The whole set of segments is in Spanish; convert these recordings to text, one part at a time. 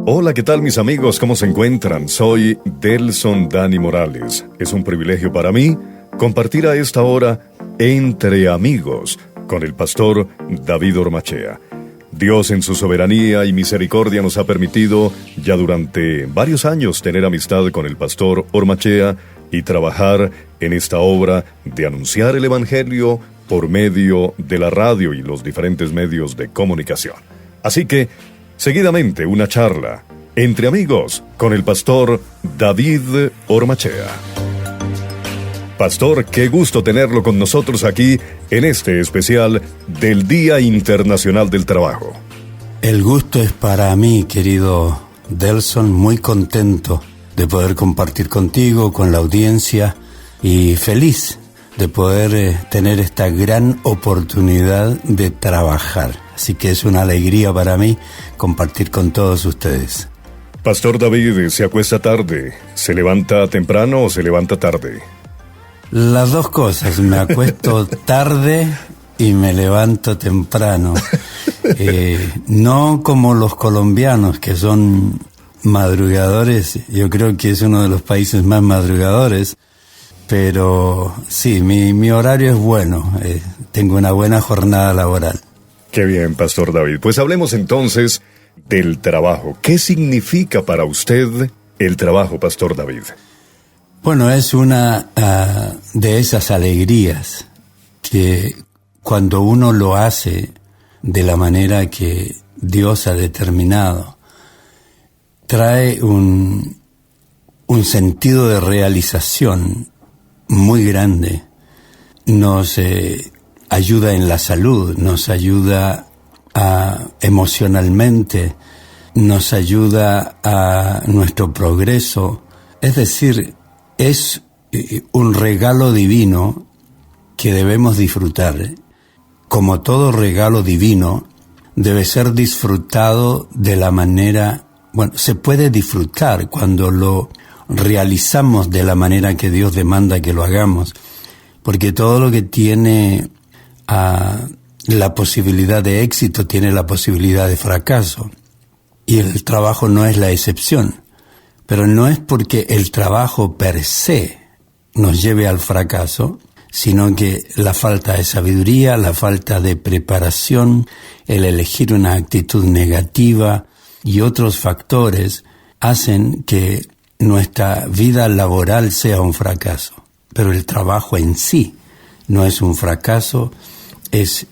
Hola, ¿qué tal mis amigos? ¿Cómo se encuentran? Soy Delson Dani Morales. Es un privilegio para mí compartir a esta hora Entre Amigos con el pastor David Ormachea. Dios en su soberanía y misericordia nos ha permitido ya durante varios años tener amistad con el pastor Ormachea y trabajar en esta obra de anunciar el Evangelio por medio de la radio y los diferentes medios de comunicación. Así que, seguidamente una charla entre amigos con el pastor David Ormachea. Pastor, qué gusto tenerlo con nosotros aquí en este especial del Día Internacional del Trabajo. El gusto es para mí, querido Delson, muy contento de poder compartir contigo, con la audiencia, y feliz de poder tener esta gran oportunidad de trabajar. Así que es una alegría para mí compartir con todos ustedes. Pastor David, ¿se acuesta tarde? ¿Se levanta temprano o se levanta tarde? Las dos cosas, me acuesto tarde y me levanto temprano. No como los colombianos, que son madrugadores. Yo creo que es uno de los países más madrugadores. Pero sí, mi horario es bueno. Tengo una buena jornada laboral. Qué bien, Pastor David. Pues hablemos entonces del trabajo. ¿Qué significa para usted el trabajo, Pastor David? Bueno, es una de esas alegrías que cuando uno lo hace de la manera que Dios ha determinado, trae un sentido de realización muy grande. Nos ayuda en la salud, nos ayuda emocionalmente, nos ayuda a nuestro progreso. Es decir, es un regalo divino que debemos disfrutar. Como todo regalo divino, debe ser disfrutado de la manera... Bueno, se puede disfrutar cuando lo realizamos de la manera que Dios demanda que lo hagamos, porque todo lo que tiene la posibilidad de éxito tiene la posibilidad de fracaso, y el trabajo no es la excepción. Pero no es porque el trabajo per se nos lleve al fracaso, sino que la falta de sabiduría, la falta de preparación, el elegir una actitud negativa y otros factores hacen que nuestra vida laboral sea un fracaso. Pero el trabajo en sí no es un fracaso, es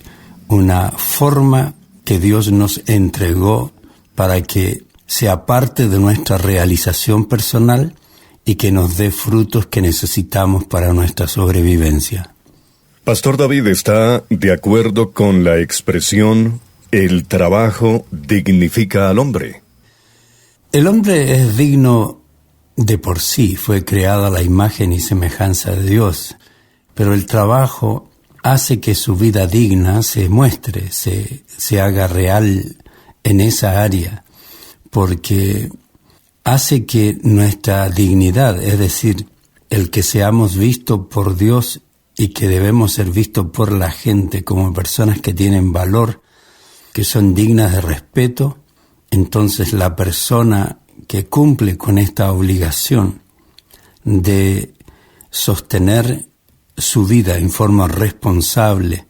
una forma que Dios nos entregó para que sea parte de nuestra realización personal y que nos dé frutos que necesitamos para nuestra sobrevivencia. Pastor David, ¿está de acuerdo con la expresión el trabajo dignifica al hombre? El hombre es digno de por sí, fue creado a la imagen y semejanza de Dios, pero el trabajo hace que su vida digna se muestre, se haga real en esa área, porque hace que nuestra dignidad, es decir, el que seamos vistos por Dios y que debemos ser vistos por la gente como personas que tienen valor, que son dignas de respeto, entonces la persona que cumple con esta obligación de sostener su vida en forma responsable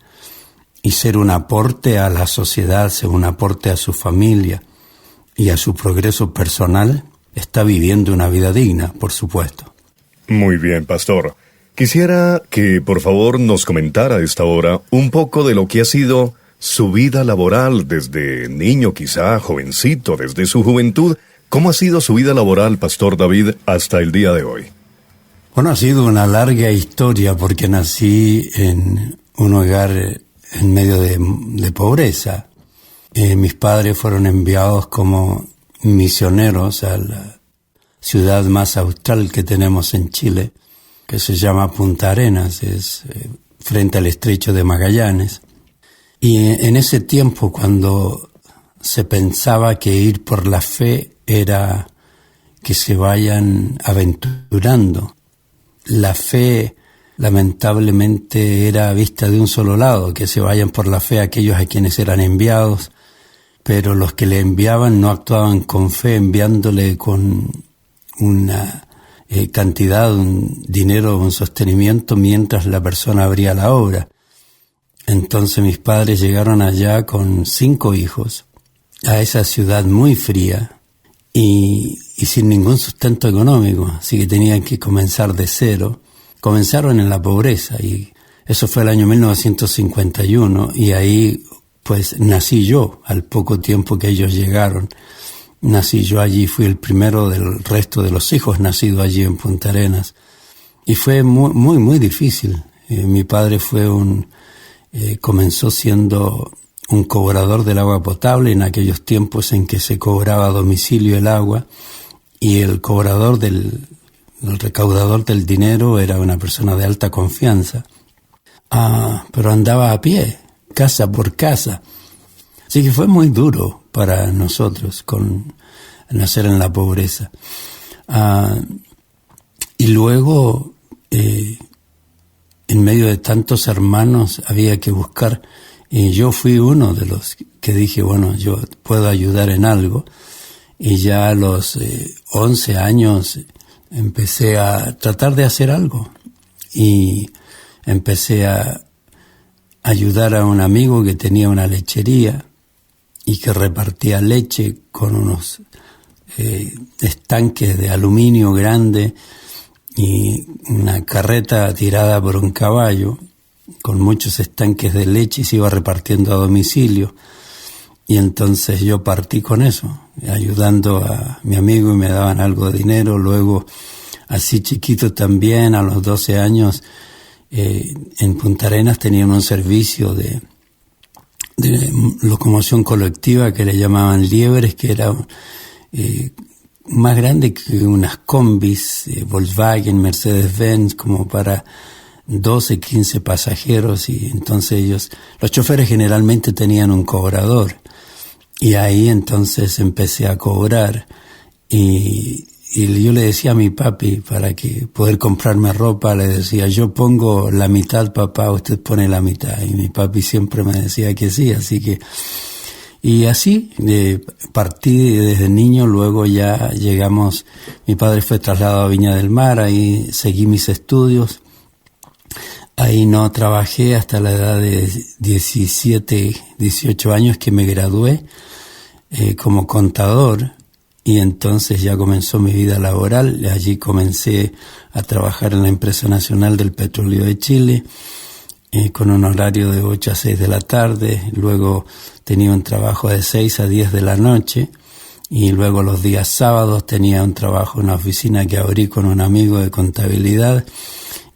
y ser un aporte a la sociedad, ser un aporte a su familia y a su progreso personal, está viviendo una vida digna, por supuesto. Muy bien, pastor. Quisiera que, por favor, nos comentara a esta hora un poco de lo que ha sido su vida laboral desde niño, quizá jovencito, desde su juventud. ¿Cómo ha sido su vida laboral, Pastor David, hasta el día de hoy? Bueno, ha sido una larga historia porque nací en un hogar en medio de pobreza. Mis padres fueron enviados como misioneros a la ciudad más austral que tenemos en Chile, que se llama Punta Arenas, es frente al estrecho de Magallanes. Y en ese tiempo, cuando se pensaba que ir por la fe era que se vayan aventurando, la fe lamentablemente era vista de un solo lado, que se vayan por la fe aquellos a quienes eran enviados, pero los que le enviaban no actuaban con fe, enviándole con una cantidad, un dinero, un sostenimiento, mientras la persona abría la obra. Entonces mis padres llegaron allá con 5 hijos, a esa ciudad muy fría y sin ningún sustento económico, así que tenían que comenzar de cero. Comenzaron en la pobreza y eso fue el año 1951 y ahí pues nací yo al poco tiempo que ellos llegaron. Nací yo allí, fui el primero del resto de los hijos nacido allí en Punta Arenas y fue muy, muy, muy difícil. Mi padre comenzó siendo un cobrador del agua potable en aquellos tiempos en que se cobraba a domicilio el agua y el recaudador del dinero era una persona de alta confianza. Pero andaba a pie, casa por casa. Así que fue muy duro para nosotros nacer en la pobreza. Y luego, en medio de tantos hermanos, había que buscar. Y yo fui uno de los que dije, bueno, yo puedo ayudar en algo. Y ya a los 11 años empecé a tratar de hacer algo. Y empecé a ayudar a un amigo que tenía una lechería y que repartía leche con unos estanques de aluminio grande y una carreta tirada por un caballo con muchos estanques de leche y se iba repartiendo a domicilio. Y entonces yo partí con eso, ayudando a mi amigo y me daban algo de dinero. Luego, así chiquito también, a los 12 años, en Punta Arenas tenían un servicio de locomoción colectiva que le llamaban liebres, que era más grande que unas combis, Volkswagen, Mercedes-Benz, como para 12, 15 pasajeros, y entonces los choferes generalmente tenían un cobrador, y ahí entonces empecé a cobrar, y yo le decía a mi papi, para que poder comprarme ropa, le decía, yo pongo la mitad, papá, usted pone la mitad, y mi papi siempre me decía que sí, así que, y así, partí desde niño. Luego ya llegamos, mi padre fue trasladado a Viña del Mar, ahí seguí mis estudios. Ahí no trabajé hasta la edad de 17, 18 años que me gradué como contador, y entonces ya comenzó mi vida laboral. Allí comencé a trabajar en la Empresa Nacional del Petróleo de Chile con un horario de 8 a 6 de la tarde. Luego tenía un trabajo de 6 a 10 de la noche y luego los días sábados tenía un trabajo en una oficina que abrí con un amigo de contabilidad,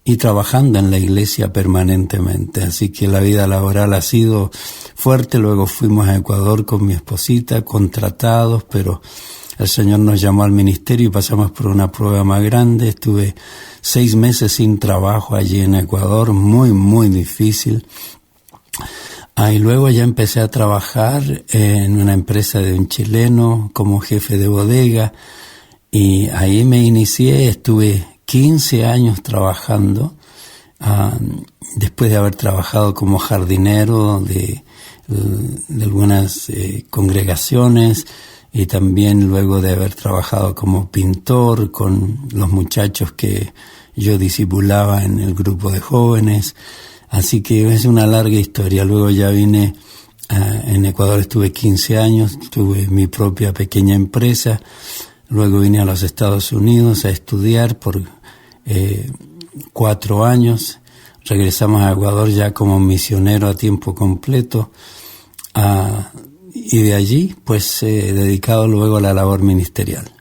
y trabajando en la iglesia permanentemente. Así que la vida laboral ha sido fuerte. Luego fuimos a Ecuador con mi esposita, contratados, pero el Señor nos llamó al ministerio y pasamos por una prueba más grande. Estuve 6 meses sin trabajo allí en Ecuador, muy, muy difícil. Y luego ya empecé a trabajar en una empresa de un chileno como jefe de bodega, y ahí me inicié. Estuve 15 años trabajando, después de haber trabajado como jardinero de algunas congregaciones, y también luego de haber trabajado como pintor con los muchachos que yo discipulaba en el grupo de jóvenes. Así que es una larga historia. Luego ya vine en Ecuador, estuve 15 años, tuve mi propia pequeña empresa. Luego vine a los Estados Unidos a estudiar por 4 años. Regresamos a Ecuador ya como misionero a tiempo completo. Y de allí, pues, dedicado luego a la labor ministerial.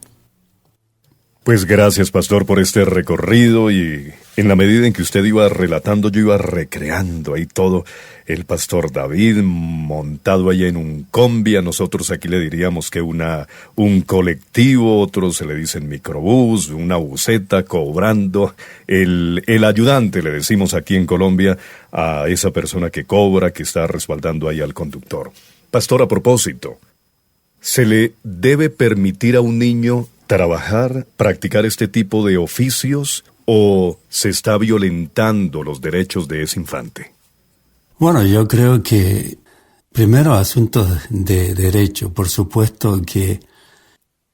Pues gracias, pastor, por este recorrido, y en la medida en que usted iba relatando, yo iba recreando ahí todo. El pastor David montado allá en un combi, a nosotros aquí le diríamos que un colectivo, otros se le dicen microbús, una buseta, cobrando. El ayudante, le decimos aquí en Colombia, a esa persona que cobra, que está respaldando ahí al conductor. Pastor, a propósito, ¿se le debe permitir a un niño trabajar, practicar este tipo de oficios, o se está violentando los derechos de ese infante? Bueno, yo creo que Primero, asuntos de derecho. Por supuesto que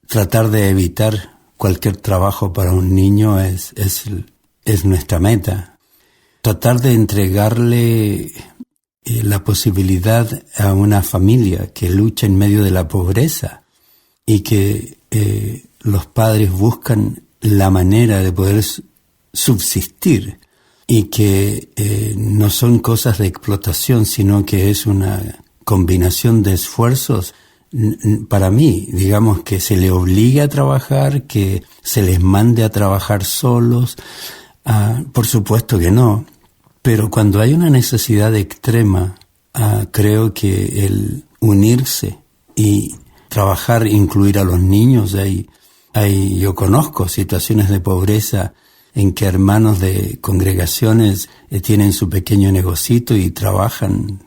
tratar de evitar cualquier trabajo para un niño es nuestra meta. Tratar de entregarle la posibilidad a una familia que lucha en medio de la pobreza y que los padres buscan la manera de poder subsistir y que no son cosas de explotación, sino que es una combinación de esfuerzos. Para mí, digamos, que se le obligue a trabajar, que se les mande a trabajar solos, por supuesto que no, pero cuando hay una necesidad extrema, creo que el unirse y trabajar, incluir a los niños, yo conozco situaciones de pobreza en que hermanos de congregaciones tienen su pequeño negocito y trabajan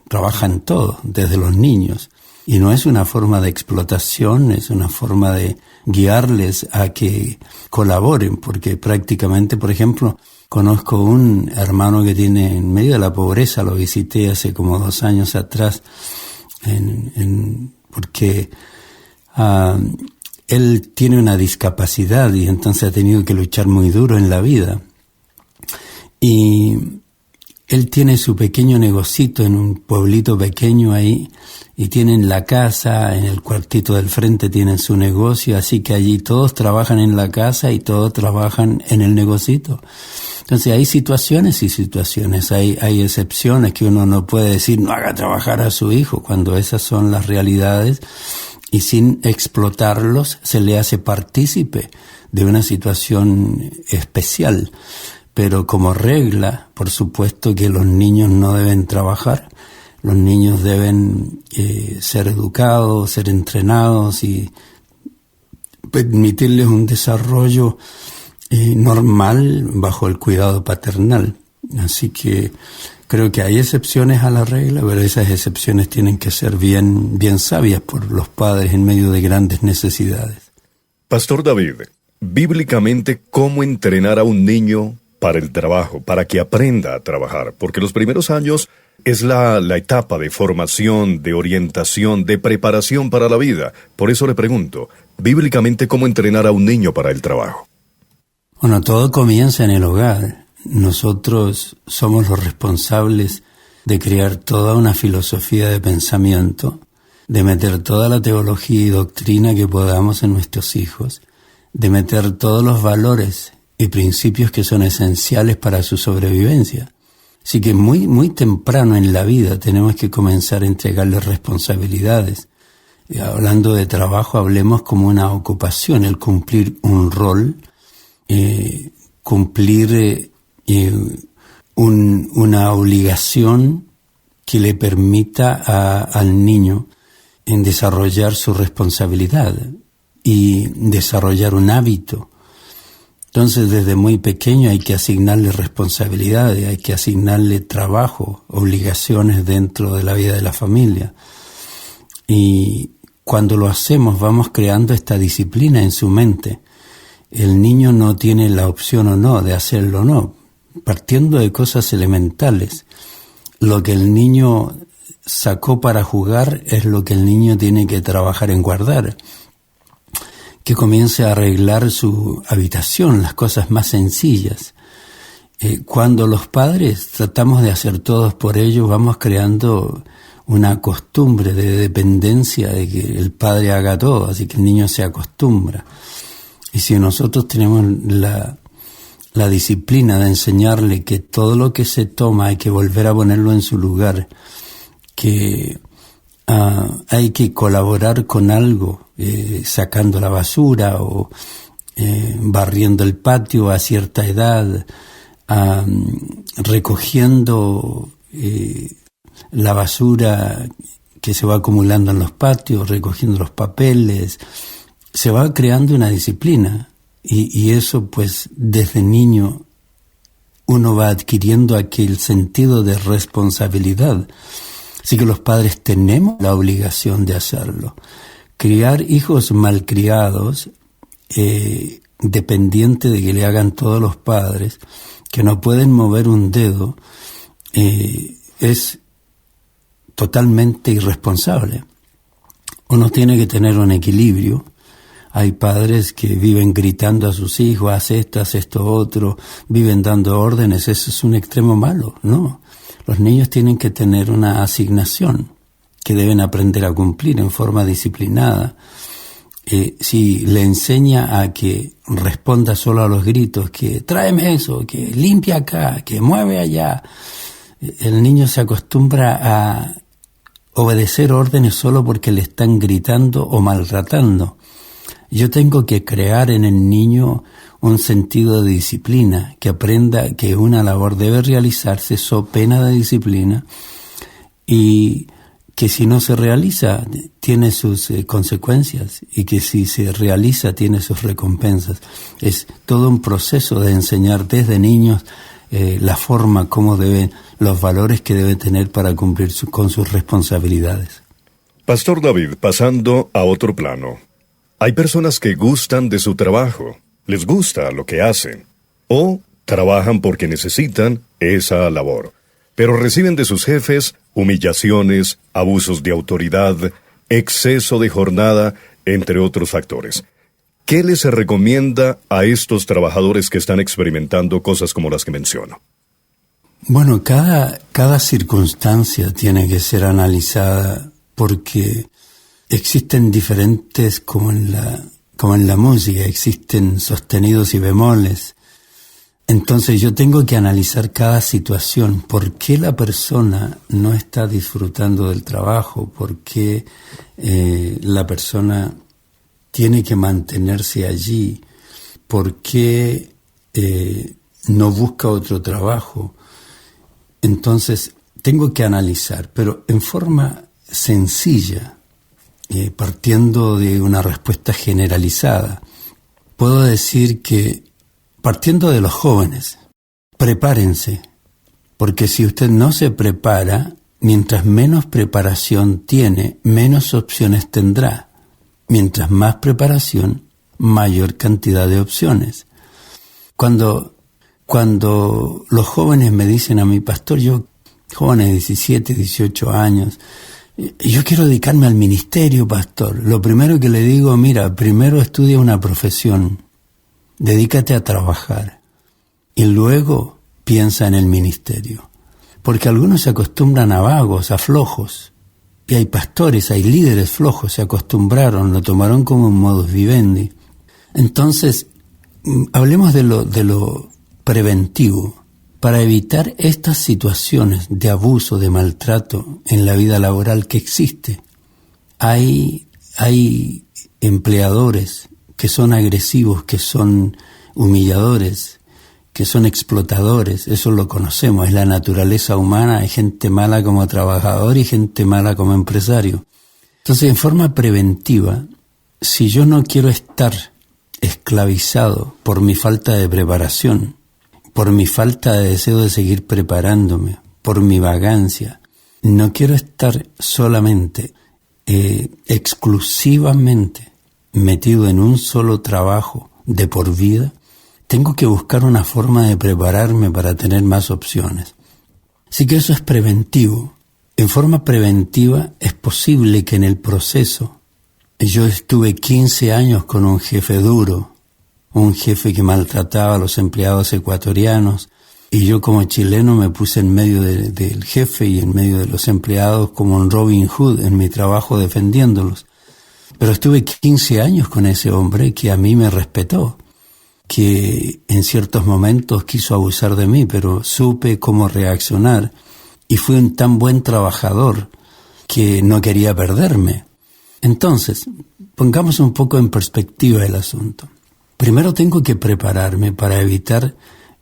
todos, desde los niños. Y no es una forma de explotación, es una forma de guiarles a que colaboren, porque prácticamente, por ejemplo, conozco un hermano que tiene en medio de la pobreza, lo visité hace como 2 años atrás, porque él tiene una discapacidad y entonces ha tenido que luchar muy duro en la vida. Y él tiene su pequeño negocito en un pueblito pequeño ahí, y tienen la casa, en el cuartito del frente tienen su negocio, así que allí todos trabajan en la casa y todos trabajan en el negocito. Entonces hay situaciones y situaciones, hay excepciones que uno no puede decir no haga trabajar a su hijo, cuando esas son las realidades, y sin explotarlos se le hace partícipe de una situación especial. Pero como regla, por supuesto que los niños no deben trabajar. Los niños deben ser educados, ser entrenados y permitirles un desarrollo normal bajo el cuidado paternal. Así que creo que hay excepciones a la regla, pero esas excepciones tienen que ser bien sabias por los padres en medio de grandes necesidades. Pastor David, bíblicamente, ¿cómo entrenar a un niño para el trabajo, para que aprenda a trabajar? Porque los primeros años es la etapa de formación, de orientación, de preparación para la vida. Por eso le pregunto, bíblicamente, ¿cómo entrenar a un niño para el trabajo? Bueno, todo comienza en el hogar. Nosotros somos los responsables de crear toda una filosofía de pensamiento, de meter toda la teología y doctrina que podamos en nuestros hijos, de meter todos los valores y principios que son esenciales para su sobrevivencia. Así que muy temprano en la vida tenemos que comenzar a entregarles responsabilidades. Y hablando de trabajo, hablemos como una ocupación, el cumplir un rol, cumplir una obligación que le permita al niño en desarrollar su responsabilidad y desarrollar un hábito. Entonces, desde muy pequeño hay que asignarle responsabilidades, hay que asignarle trabajo, obligaciones dentro de la vida de la familia. Y cuando lo hacemos, vamos creando esta disciplina en su mente. El niño no tiene la opción o no de hacerlo o no, partiendo de cosas elementales. Lo que el niño sacó para jugar es lo que el niño tiene que trabajar en guardar. Que comience a arreglar su habitación, las cosas más sencillas. Cuando los padres tratamos de hacer todos por ellos, vamos creando una costumbre de dependencia de que el padre haga todo, así que el niño se acostumbra. Y si nosotros tenemos la disciplina de enseñarle que todo lo que se toma hay que volver a ponerlo en su lugar, que hay que colaborar con algo, sacando la basura o barriendo el patio a cierta edad, recogiendo la basura que se va acumulando en los patios, recogiendo los papeles. Se va creando una disciplina y eso pues desde niño uno va adquiriendo aquel sentido de responsabilidad. Así que los padres tenemos la obligación de hacerlo. Criar hijos malcriados, dependiente de que le hagan todos los padres, que no pueden mover un dedo, es totalmente irresponsable. Uno tiene que tener un equilibrio. Hay padres que viven gritando a sus hijos, haz esto otro, viven dando órdenes. Eso es un extremo malo, ¿no? Los niños tienen que tener una asignación que deben aprender a cumplir en forma disciplinada. Si le enseña a que responda solo a los gritos, que tráeme eso, que limpia acá, que mueve allá, el niño se acostumbra a obedecer órdenes solo porque le están gritando o maltratando. Yo tengo que crear en el niño un sentido de disciplina, que aprenda que una labor debe realizarse so pena de disciplina y que si no se realiza tiene sus consecuencias y que si se realiza tiene sus recompensas. Es todo un proceso de enseñar desde niños la forma, cómo deben, los valores que debe tener para cumplir con sus responsabilidades. Pastor David, pasando a otro plano. Hay personas que gustan de su trabajo, les gusta lo que hacen, o trabajan porque necesitan esa labor, pero reciben de sus jefes humillaciones, abusos de autoridad, exceso de jornada, entre otros factores. ¿Qué les recomienda a estos trabajadores que están experimentando cosas como las que menciono? Bueno, cada circunstancia tiene que ser analizada porque existen diferentes, como en la música, existen sostenidos y bemoles. Entonces yo tengo que analizar cada situación. ¿Por qué la persona no está disfrutando del trabajo? ¿Por qué la persona tiene que mantenerse allí? ¿Por qué no busca otro trabajo? Entonces tengo que analizar, pero en forma sencilla, partiendo de una respuesta generalizada. Puedo decir que, partiendo de los jóvenes, prepárense, porque si usted no se prepara, mientras menos preparación tiene, menos opciones tendrá. Mientras más preparación, mayor cantidad de opciones. Cuando los jóvenes me dicen a mi pastor, jóvenes de 17, 18 años, yo quiero dedicarme al ministerio, pastor. Lo primero que le digo, mira, primero estudia una profesión, dedícate a trabajar y luego piensa en el ministerio. Porque algunos se acostumbran a vagos, a flojos, y hay pastores, hay líderes flojos, se acostumbraron, lo tomaron como un modus vivendi. Entonces, hablemos de lo preventivo. Para evitar estas situaciones de abuso, de maltrato en la vida laboral que existe, hay empleadores que son agresivos, que son humilladores, que son explotadores. Eso lo conocemos, es la naturaleza humana. Hay gente mala como trabajador y gente mala como empresario. Entonces, en forma preventiva, si yo no quiero estar esclavizado por mi falta de preparación, por mi falta de deseo de seguir preparándome, por mi vagancia, no quiero estar solamente, exclusivamente metido en un solo trabajo de por vida, tengo que buscar una forma de prepararme para tener más opciones. Así que eso es preventivo. En forma preventiva es posible que en el proceso, yo estuve 15 años con un jefe duro, un jefe que maltrataba a los empleados ecuatorianos, y yo como chileno me puse en medio del jefe y en medio de los empleados como un Robin Hood en mi trabajo defendiéndolos. Pero estuve 15 años con ese hombre que a mí me respetó, que en ciertos momentos quiso abusar de mí, pero supe cómo reaccionar y fui un tan buen trabajador que no quería perderme. Entonces, pongamos un poco en perspectiva el asunto. Primero tengo que prepararme para evitar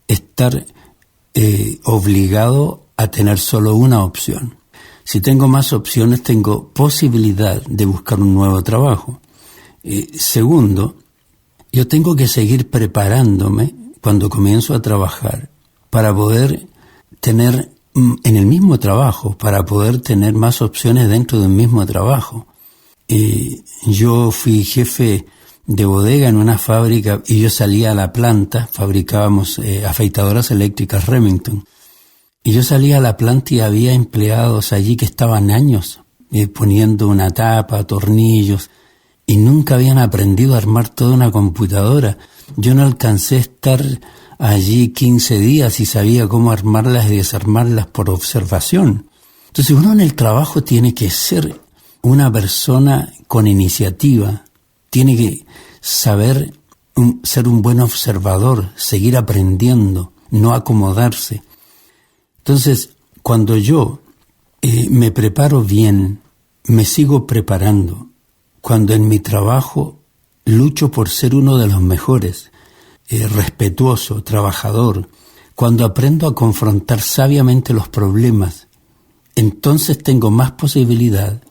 estar obligado a tener solo una opción. Si tengo más opciones, tengo posibilidad de buscar un nuevo trabajo. Segundo, yo tengo que seguir preparándome cuando comienzo a trabajar para poder tener en el mismo trabajo, para poder tener más opciones dentro del mismo trabajo. Yo fui jefe de bodega en una fábrica y yo salía a la planta, fabricábamos afeitadoras eléctricas Remington, Y yo salía a la planta y había empleados allí que estaban años poniendo una tapa, tornillos, y nunca habían aprendido a armar toda una computadora. Yo no alcancé a estar allí 15 días y sabía cómo armarlas y desarmarlas por observación. Entonces uno en el trabajo tiene que ser una persona con iniciativa, tiene que saber ser un buen observador, seguir aprendiendo, no acomodarse. Entonces, cuando yo me preparo bien, me sigo preparando, cuando en mi trabajo lucho por ser uno de los mejores, respetuoso, trabajador, cuando aprendo a confrontar sabiamente los problemas, entonces tengo más posibilidad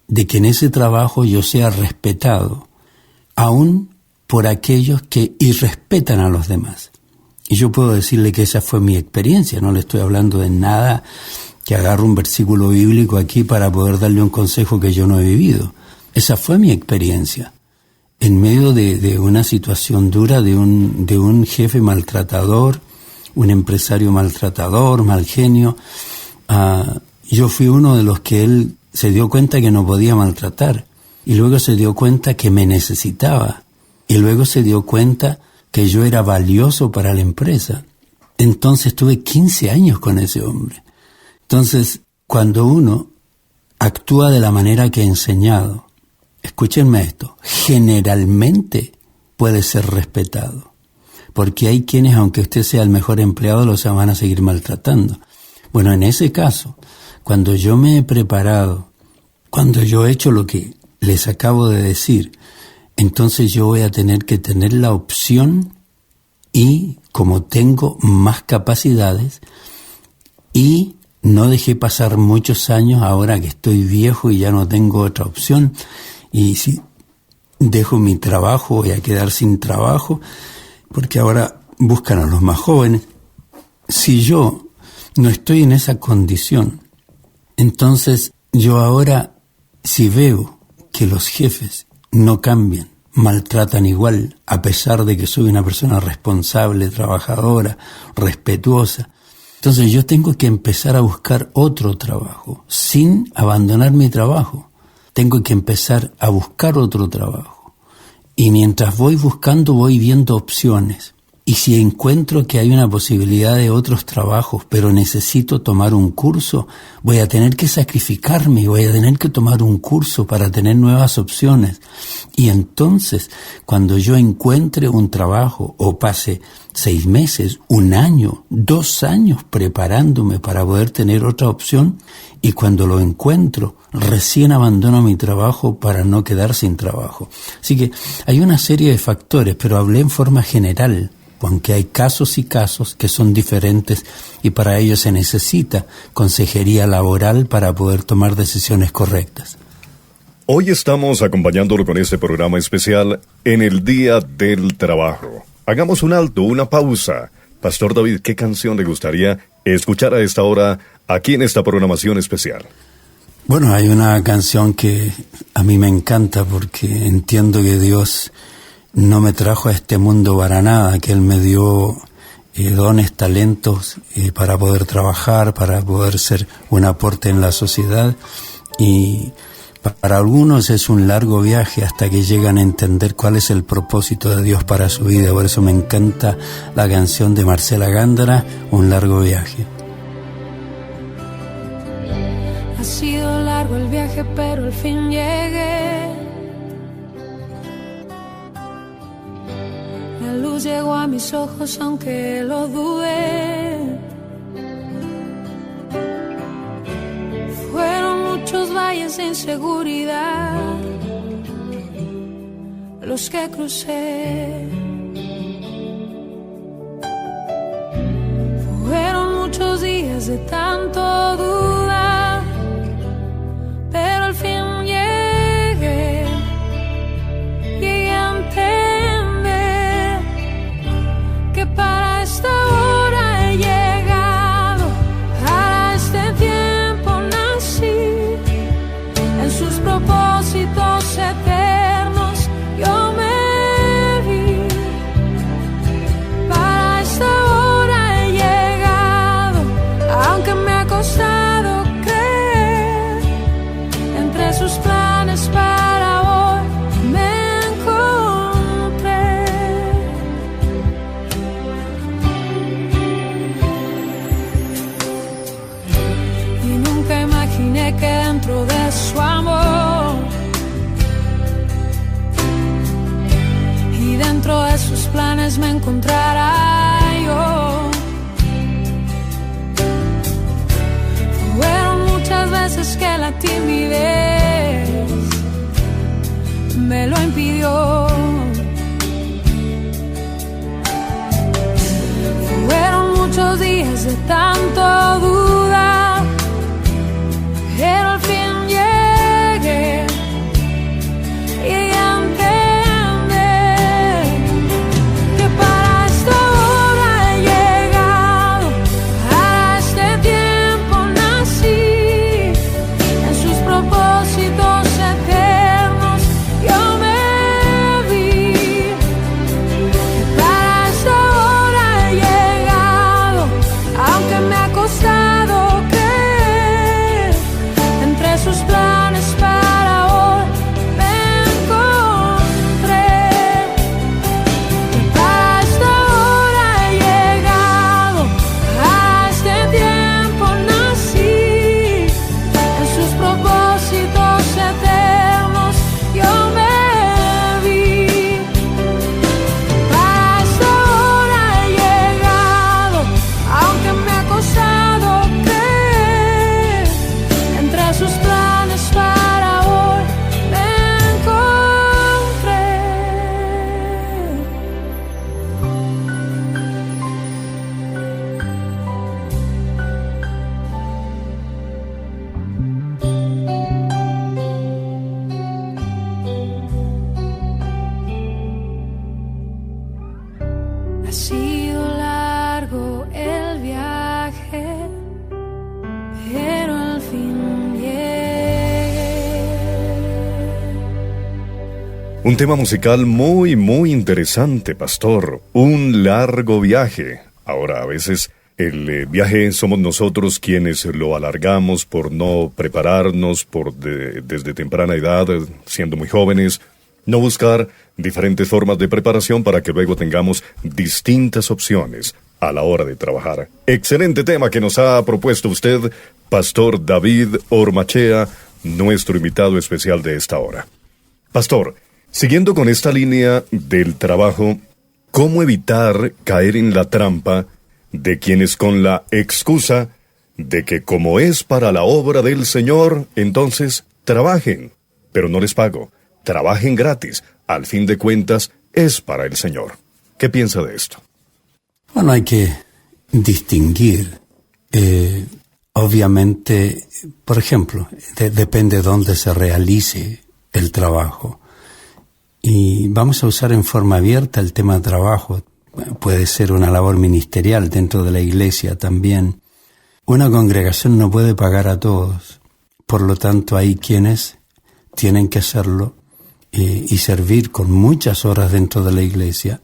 de que en ese trabajo yo sea respetado, aún por aquellos que irrespetan a los demás. Y yo puedo decirle que esa fue mi experiencia, no le estoy hablando de nada que agarro un versículo bíblico aquí para poder darle un consejo que yo no he vivido. Esa fue mi experiencia. En medio de una situación dura, de un jefe maltratador, un empresario maltratador, mal genio, yo fui uno de los que él se dio cuenta que no podía maltratar, y luego se dio cuenta que me necesitaba, y luego se dio cuenta que yo era valioso para la empresa. Entonces estuve 15 años con ese hombre. Entonces, cuando uno actúa de la manera que he enseñado, escúchenme esto, generalmente puede ser respetado, porque hay quienes, aunque usted sea el mejor empleado, los van a seguir maltratando. Bueno, en ese caso, cuando yo me he preparado, cuando yo he hecho lo que les acabo de decir, entonces yo voy a tener que tener la opción, y como tengo más capacidades, y no dejé pasar muchos años ahora que estoy viejo y ya no tengo otra opción, y si dejo mi trabajo voy a quedar sin trabajo, porque ahora buscan a los más jóvenes. Si yo no estoy en esa condición, entonces yo ahora, si veo que los jefes no cambian, maltratan igual, a pesar de que soy una persona responsable, trabajadora, respetuosa, entonces yo tengo que empezar a buscar otro trabajo, sin abandonar mi trabajo. Tengo que empezar a buscar otro trabajo. Y mientras voy buscando, voy viendo opciones. Y si encuentro que hay una posibilidad de otros trabajos, pero necesito tomar un curso, voy a tener que sacrificarme y voy a tener que tomar un curso para tener nuevas opciones. Y entonces, cuando yo encuentre un trabajo o pase 6 meses, 1 año, 2 años preparándome para poder tener otra opción, y cuando lo encuentro, recién abandono mi trabajo para no quedar sin trabajo. Así que hay una serie de factores, pero hablé en forma general, aunque hay casos y casos que son diferentes, y para ello se necesita consejería laboral para poder tomar decisiones correctas. Hoy estamos acompañándolo con este programa especial en el Día del Trabajo. Hagamos un alto, una pausa. Pastor David, ¿qué canción le gustaría escuchar a esta hora aquí en esta programación especial? Bueno, hay una canción que a mí me encanta porque entiendo que Dios no me trajo a este mundo para nada, que Él me dio dones, talentos para poder trabajar, para poder ser un aporte en la sociedad, y para algunos es un largo viaje hasta que llegan a entender cuál es el propósito de Dios para su vida. Por eso me encanta la canción de Marcela Gándara, Un largo viaje. Ha sido largo el viaje, pero al fin llegué. La luz llegó a mis ojos, aunque lo dudé. Fueron muchos valles de inseguridad los que crucé. Fueron muchos días de tanto dudar, pero al fin llegué a entender que para esta hora he llegado, para este tiempo nací, en sus propósitos eternos yo me vi. Para esta hora he llegado, aunque veces me encontrara yo. Fueron muchas veces que la timidez me lo impidió. Fueron muchos días de tanto duda, pero al fin llegué y entendí que para esta hora he llegado, a este tiempo nací, en sus propósitos eternos yo me vi, que para esta hora he llegado, aunque me ha costado creer, entre sus planes para hoy me encontré, que para esta hora he llegado, a este tiempo nací, en sus propósitos eternos yo me vi, para esta hora he llegado, aunque me ha costado creer, entre sus planes para hoy me encontré. Ha sido largo el viaje, pero al fin llegué. Un tema musical muy, muy interesante, pastor. Un largo viaje. Ahora, a veces el viaje somos nosotros quienes lo alargamos por no prepararnos desde temprana edad, siendo muy jóvenes, no buscar diferentes formas de preparación para que luego tengamos distintas opciones a la hora de trabajar. Excelente tema que nos ha propuesto usted, Pastor David Ormachea, nuestro invitado especial de esta hora. Pastor, siguiendo con esta línea del trabajo, ¿cómo evitar caer en la trampa de quienes con la excusa de que como es para la obra del Señor, entonces trabajen, pero no les pago, trabajen gratis, al fin de cuentas es para el Señor? ¿Qué piensa de esto? Bueno, hay que distinguir. Obviamente, por ejemplo, depende de dónde se realice el trabajo. Y vamos a usar en forma abierta el tema de trabajo. Puede ser una labor ministerial dentro de la iglesia también. Una congregación no puede pagar a todos. Por lo tanto, hay quienes tienen que hacerlo y servir con muchas horas dentro de la iglesia.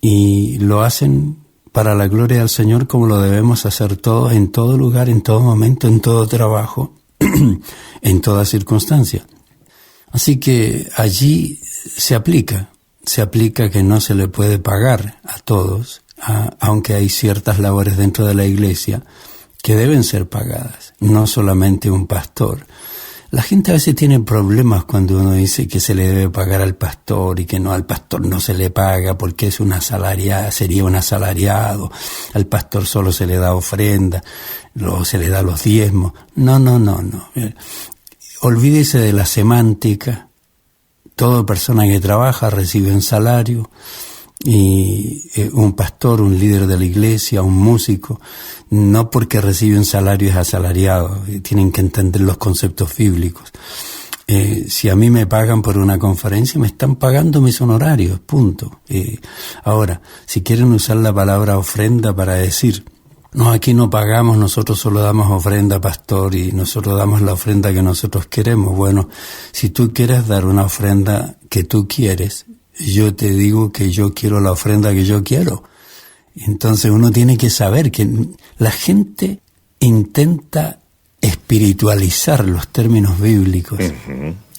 Y lo hacen para la gloria del Señor, como lo debemos hacer todos, en todo lugar, en todo momento, en todo trabajo, en toda circunstancia. Así que allí se aplica que no se le puede pagar a todos, aunque hay ciertas labores dentro de la iglesia que deben ser pagadas, no solamente un pastor. La gente a veces tiene problemas cuando uno dice que se le debe pagar al pastor y que no, al pastor no se le paga porque es sería un asalariado, al pastor solo se le da ofrenda, luego se le da los diezmos. No. Olvídese de la semántica. Toda persona que trabaja recibe un salario, y un pastor, un líder de la iglesia, un músico, no porque recibe un salario es asalariado. Tienen que entender los conceptos bíblicos. Si a mí me pagan por una conferencia, me están pagando mis honorarios, punto. Ahora, si quieren usar la palabra ofrenda para decir, no, aquí no pagamos, nosotros solo damos ofrenda, pastor, y nosotros damos la ofrenda que nosotros queremos. Bueno, si tú quieres dar una ofrenda que tú quieres, yo te digo que yo quiero la ofrenda que yo quiero. Entonces uno tiene que saber que la gente intenta espiritualizar los términos bíblicos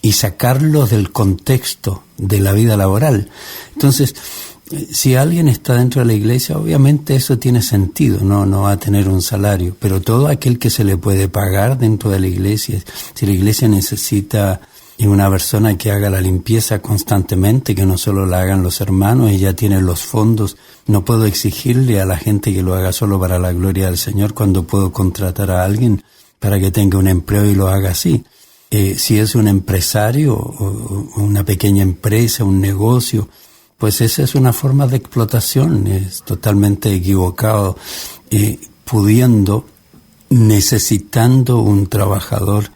y sacarlos del contexto de la vida laboral. Entonces, si alguien está dentro de la iglesia, obviamente eso tiene sentido, no va a tener un salario, pero todo aquel que se le puede pagar dentro de la iglesia, si la iglesia necesita Y una persona que haga la limpieza constantemente, que no solo la hagan los hermanos, ella tiene los fondos. No puedo exigirle a la gente que lo haga solo para la gloria del Señor cuando puedo contratar a alguien para que tenga un empleo y lo haga así. Si es un empresario o una pequeña empresa, un negocio, pues esa es una forma de explotación, es totalmente equivocado, necesitando un trabajador,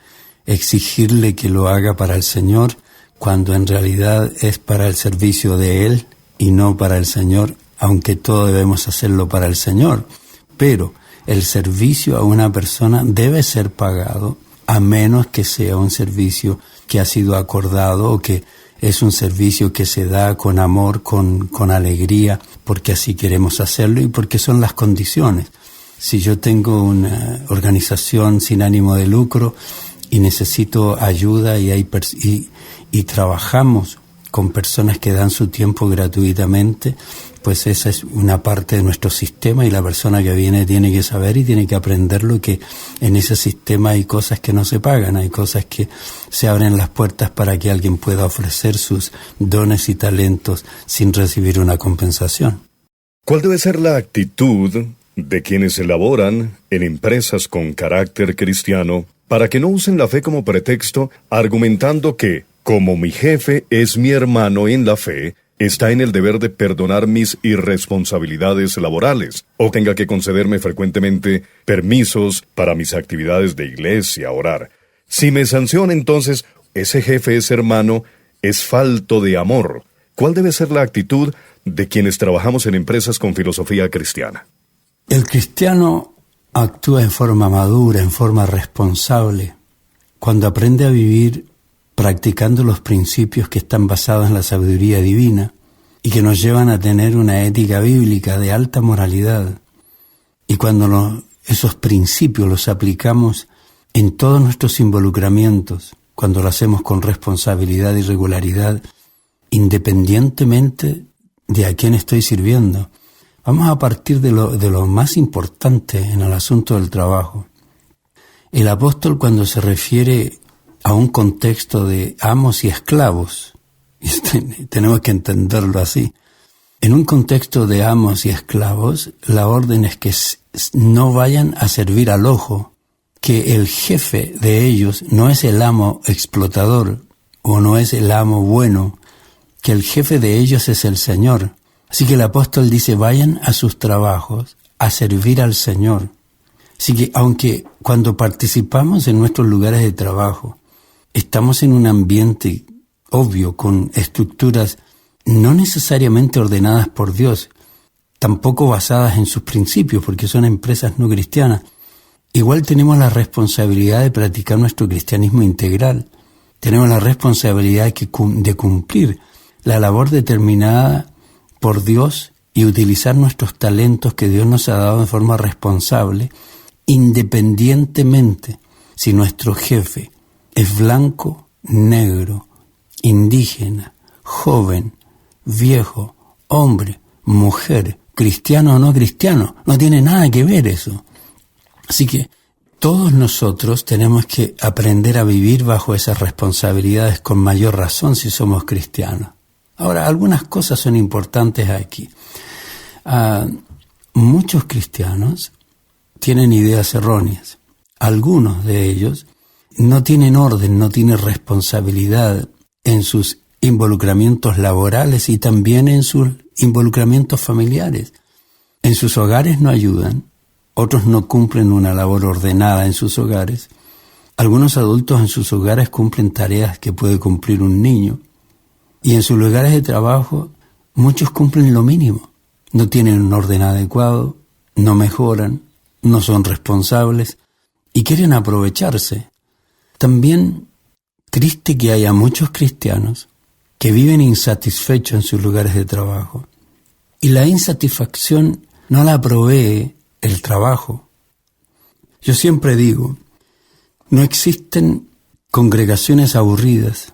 exigirle que lo haga para el Señor, cuando en realidad es para el servicio de Él y no para el Señor, aunque todos debemos hacerlo para el Señor. Pero el servicio a una persona debe ser pagado, a menos que sea un servicio que ha sido acordado o que es un servicio que se da con amor, con alegría, porque así queremos hacerlo y porque son las condiciones. Si yo tengo una organización sin ánimo de lucro y necesito ayuda y trabajamos con personas que dan su tiempo gratuitamente, pues esa es una parte de nuestro sistema y la persona que viene tiene que saber y tiene que aprenderlo, que en ese sistema hay cosas que no se pagan, hay cosas que se abren las puertas para que alguien pueda ofrecer sus dones y talentos sin recibir una compensación. ¿Cuál debe ser la actitud de quienes elaboran en empresas con carácter cristiano para que no usen la fe como pretexto, argumentando que, como mi jefe es mi hermano en la fe, está en el deber de perdonar mis irresponsabilidades laborales, o tenga que concederme frecuentemente permisos para mis actividades de iglesia, orar? Si me sanciona entonces, ese jefe es hermano, es falto de amor. ¿Cuál debe ser la actitud de quienes trabajamos en empresas con filosofía cristiana? El cristiano actúa en forma madura, en forma responsable, cuando aprende a vivir practicando los principios que están basados en la sabiduría divina y que nos llevan a tener una ética bíblica de alta moralidad. Y cuando esos principios los aplicamos en todos nuestros involucramientos, cuando lo hacemos con responsabilidad y regularidad, independientemente de a quién estoy sirviendo. Vamos a partir de lo más importante en el asunto del trabajo. El apóstol, cuando se refiere a un contexto de amos y esclavos, tenemos que entenderlo así. En un contexto de amos y esclavos, la orden es que no vayan a servir al ojo, que el jefe de ellos no es el amo explotador o no es el amo bueno, que el jefe de ellos es el Señor. Así que el apóstol dice, vayan a sus trabajos a servir al Señor. Así que aunque cuando participamos en nuestros lugares de trabajo, estamos en un ambiente obvio, con estructuras no necesariamente ordenadas por Dios, tampoco basadas en sus principios, porque son empresas no cristianas, igual tenemos la responsabilidad de practicar nuestro cristianismo integral. Tenemos la responsabilidad de cumplir la labor determinada por Dios y utilizar nuestros talentos que Dios nos ha dado de forma responsable, independientemente si nuestro jefe es blanco, negro, indígena, joven, viejo, hombre, mujer, cristiano o no cristiano. No tiene nada que ver eso. Así que todos nosotros tenemos que aprender a vivir bajo esas responsabilidades con mayor razón si somos cristianos. Ahora, algunas cosas son importantes aquí. Muchos cristianos tienen ideas erróneas. Algunos de ellos no tienen orden, no tienen responsabilidad en sus involucramientos laborales y también en sus involucramientos familiares. En sus hogares no ayudan, otros no cumplen una labor ordenada en sus hogares. Algunos adultos en sus hogares cumplen tareas que puede cumplir un niño. Y en sus lugares de trabajo, muchos cumplen lo mínimo. No tienen un orden adecuado, no mejoran, no son responsables y quieren aprovecharse. También triste que haya muchos cristianos que viven insatisfechos en sus lugares de trabajo. Y la insatisfacción no la provee el trabajo. Yo siempre digo, no existen congregaciones aburridas,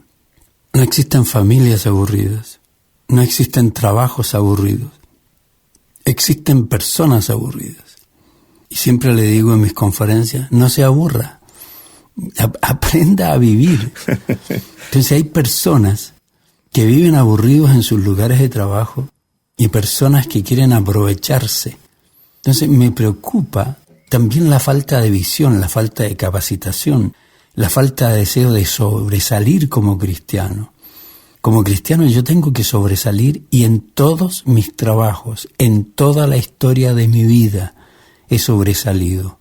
no existen familias aburridas, no existen trabajos aburridos, existen personas aburridas. Y siempre le digo en mis conferencias, no se aburra, Aprenda a vivir. Entonces hay personas que viven aburridos en sus lugares de trabajo y personas que quieren aprovecharse. Entonces me preocupa también la falta de visión, la falta de capacitación, la falta de deseo de sobresalir como cristiano. Como cristiano yo tengo que sobresalir, y en todos mis trabajos, en toda la historia de mi vida, he sobresalido.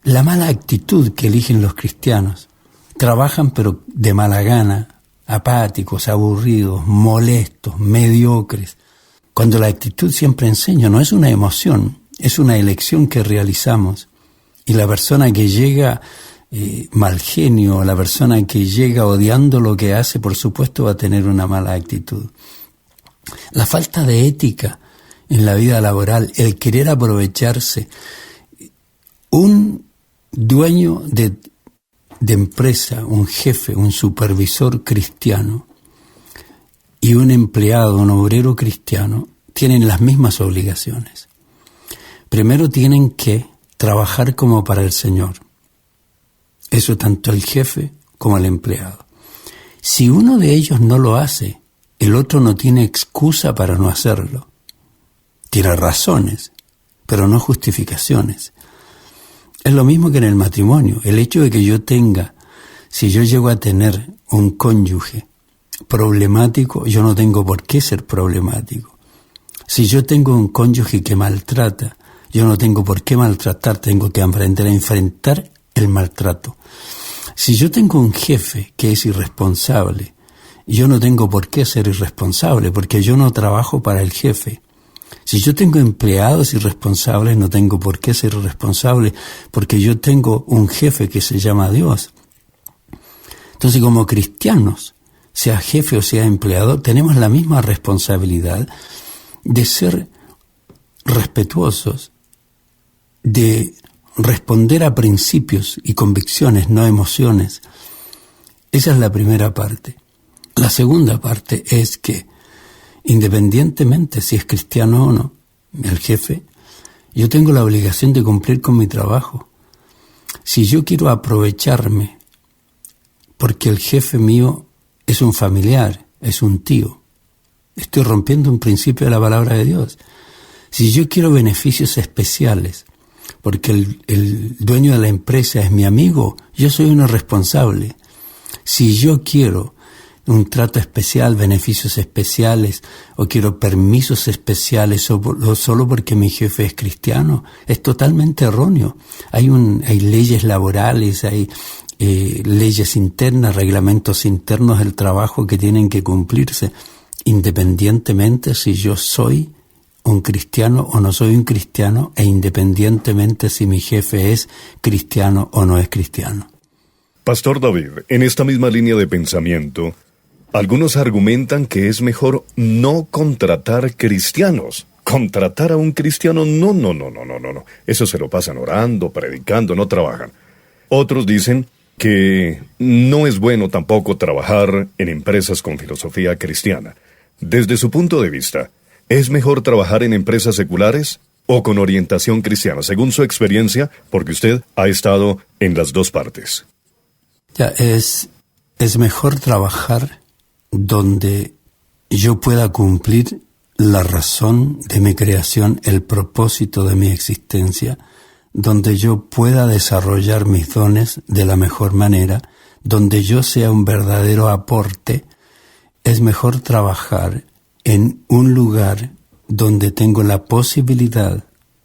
La mala actitud que eligen los cristianos, trabajan pero de mala gana, apáticos, aburridos, molestos, mediocres. Cuando la actitud, siempre enseño, no es una emoción, es una elección que realizamos. Y la persona que llega mal genio, la persona que llega odiando lo que hace, por supuesto va a tener una mala actitud. La falta de ética en la vida laboral, el querer aprovecharse. Un dueño de empresa, un jefe, un supervisor cristiano y un empleado, un obrero cristiano, tienen las mismas obligaciones. Primero tienen que trabajar como para el Señor. Eso tanto el jefe como el empleado. Si uno de ellos no lo hace, el otro no tiene excusa para no hacerlo. Tiene razones, pero no justificaciones. Es lo mismo que en el matrimonio. El hecho de que yo tenga, si yo llego a tener un cónyuge problemático, yo no tengo por qué ser problemático. Si yo tengo un cónyuge que maltrata, yo no tengo por qué maltratar, tengo que aprender a enfrentar el maltrato. Si yo tengo un jefe que es irresponsable, yo no tengo por qué ser irresponsable, porque yo no trabajo para el jefe. Si yo tengo empleados irresponsables, no tengo por qué ser irresponsable, porque yo tengo un jefe que se llama Dios. Entonces, como cristianos, sea jefe o sea empleado, tenemos la misma responsabilidad de ser respetuosos, de responder a principios y convicciones, no a emociones. Esa es la primera parte. La segunda parte es que, independientemente si es cristiano o no, el jefe, yo tengo la obligación de cumplir con mi trabajo. Si yo quiero aprovecharme porque el jefe mío es un familiar, es un tío, estoy rompiendo un principio de la palabra de Dios. Si yo quiero beneficios especiales porque el dueño de la empresa es mi amigo, yo soy un irresponsable. Si yo quiero un trato especial, beneficios especiales, o quiero permisos especiales solo porque mi jefe es cristiano, es totalmente erróneo. Hay leyes laborales, hay leyes internas, reglamentos internos del trabajo que tienen que cumplirse, independientemente si yo soy un cristiano o no soy un cristiano, e independientemente si mi jefe es cristiano o no es cristiano. Pastor David, en esta misma línea de pensamiento, algunos argumentan que es mejor no contratar cristianos. Contratar a un cristiano, no. Eso se lo pasan orando, predicando, no trabajan. Otros dicen que no es bueno tampoco trabajar en empresas con filosofía cristiana. Desde su punto de vista, ¿es mejor trabajar en empresas seculares o con orientación cristiana, según su experiencia, porque usted ha estado en las dos partes? Es mejor trabajar donde yo pueda cumplir la razón de mi creación, el propósito de mi existencia, donde yo pueda desarrollar mis dones de la mejor manera, donde yo sea un verdadero aporte. Es mejor trabajar en un lugar donde tengo la posibilidad